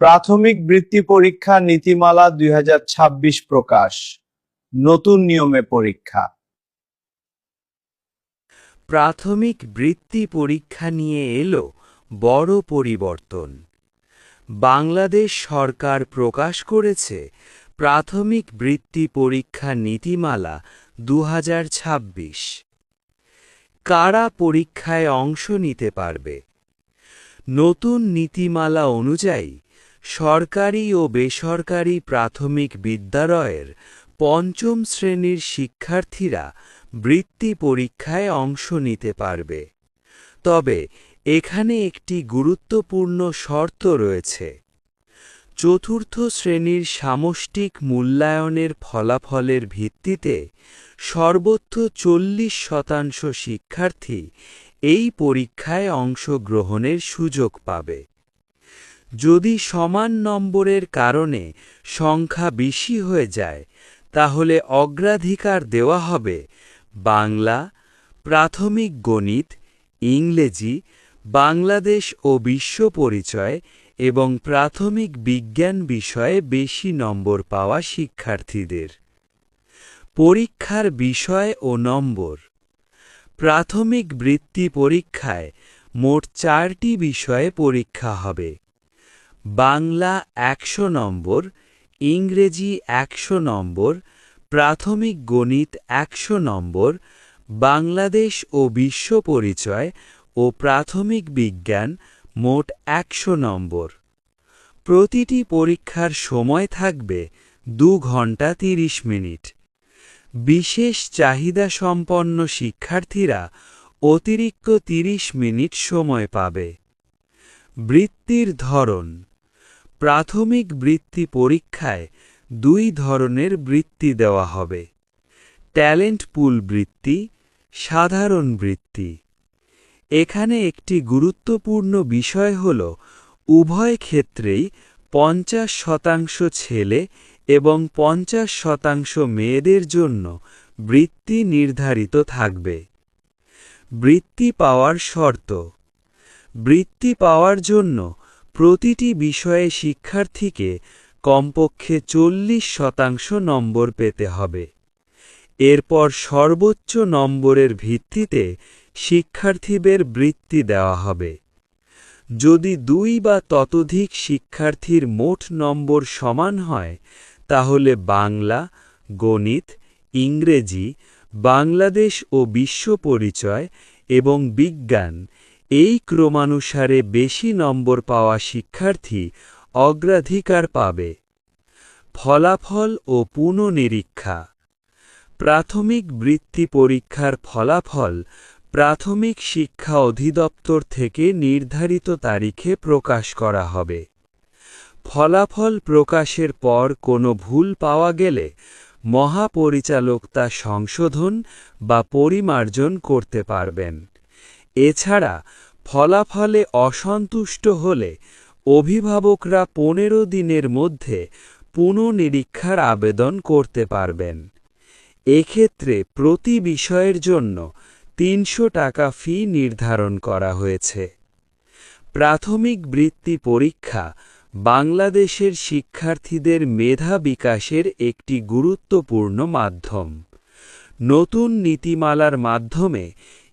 প্রাথমিক বৃত্তি পরীক্ষা নীতিমালা 2026 প্রকাশ। নতুন নিয়মে পরীক্ষা। প্রাথমিক বৃত্তি পরীক্ষা নিয়ে এলো বড় পরিবর্তন। বাংলাদেশ সরকার প্রকাশ করেছে প্রাথমিক বৃত্তি পরীক্ষা নীতিমালা 2026। কারা পরীক্ষায় অংশ নিতে পারবে? নতুন নীতিমালা অনুযায়ী সরকারি ও বেসরকারি প্রাথমিক বিদ্যালয়ের পঞ্চম শ্রেণীর শিক্ষার্থীরা বৃত্তি পরীক্ষায় অংশ নিতে পারবে। তবে এখানে একটি গুরুত্বপূর্ণ শর্ত রয়েছে। চতুর্থ শ্রেণীর সামষ্টিক মূল্যায়নের ফলাফলের ভিত্তিতে সর্বোচ্চ 40% শিক্ষার্থী এই পরীক্ষায় অংশগ্রহণের সুযোগ পাবে। যদি সমান নম্বরের কারণে সংখ্যা বেশি হয়ে যায়, তাহলে অগ্রাধিকার দেওয়া হবে বাংলা, প্রাথমিক গণিত, ইংরেজি, বাংলাদেশ ও বিশ্ব পরিচয় এবং প্রাথমিক বিজ্ঞান বিষয়ে বেশি নম্বর পাওয়া শিক্ষার্থীদের। পরীক্ষার বিষয় ও নম্বর। প্রাথমিক বৃত্তি পরীক্ষায় মোট 4টি বিষয়ে পরীক্ষা হবে। বাংলা 100 নম্বর, ইংরেজি 100 নম্বর, প্রাথমিক গণিত 100 নম্বর, বাংলাদেশ ও বিশ্ব পরিচয় ও প্রাথমিক বিজ্ঞান মোট 100 নম্বর। প্রতিটি পরীক্ষার সময় থাকবে 2 ঘন্টা 30 মিনিট। বিশেষ চাহিদা সম্পন্ন শিক্ষার্থীরা অতিরিক্ত 30 মিনিট সময় পাবে। বৃত্তির ধরন। প্রাথমিক বৃত্তি পরীক্ষায় 2 ধরনের বৃত্তি দেওয়া হবে: ট্যালেন্ট পুল বৃত্তি, সাধারণ বৃত্তি। এখানে একটি গুরুত্বপূর্ণ বিষয় হল, উভয় ক্ষেত্রেই 50% ছেলে এবং 50% মেয়েদের জন্য বৃত্তি নির্ধারিত থাকবে। বৃত্তি পাওয়ার শর্ত। বৃত্তি পাওয়ার জন্য প্রতিটি বিষয়ে শিক্ষার্থীকে কমপক্ষে 40% নম্বর পেতে হবে। এরপর সর্বোচ্চ নম্বরের ভিত্তিতে শিক্ষার্থীদের বৃত্তি দেওয়া হবে। যদি 2 বা ততোধিক শিক্ষার্থীর মোট নম্বর সমান হয়, তাহলে বাংলা, গণিত, ইংরেজি, বাংলাদেশ ও বিশ্ব পরিচয় এবং বিজ্ঞান এই ক্রমানুসারে বেশি নম্বর পাওয়া শিক্ষার্থী অগ্রাধিকার পাবে। ফলাফল ও পুনঃনিরীক্ষা। প্রাথমিক বৃত্তি পরীক্ষার ফলাফল প্রাথমিক শিক্ষা অধিদপ্তর থেকে নির্ধারিত তারিখে প্রকাশ করা হবে। ফলাফল প্রকাশের পর কোনো ভুল পাওয়া গেলে মহাপরিচালক তা সংশোধন বা পরিমার্জন করতে পারবেন। এছাড়া ফলাফলে অসন্তুষ্ট হলে অভিভাবকরা 15 দিনের মধ্যে পুনঃনিরীক্ষার আবেদন করতে পারবেন। এক্ষেত্রে প্রতি বিষয়ের জন্য 300 টাকা ফি নির্ধারণ করা হয়েছে। প্রাথমিক বৃত্তি পরীক্ষা বাংলাদেশের শিক্ষার্থীদের মেধা বিকাশের একটি গুরুত্বপূর্ণ মাধ্যম। নতুন নীতিমালার মাধ্যমে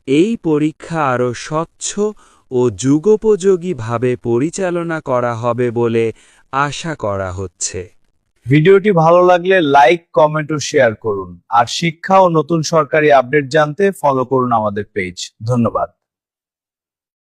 এই পরীক্ষা আরও স্বচ্ছ ও যুগোপযোগীভাবে পরিচালনা করা হবে বলে আশা করা হচ্ছে। ভিডিওটি ভালো লাগলে লাইক, কমেন্ট ও শেয়ার করুন। আর শিক্ষা ও নতুন সরকারি আপডেট জানতে ফলো করুন আমাদের পেজ। ধন্যবাদ।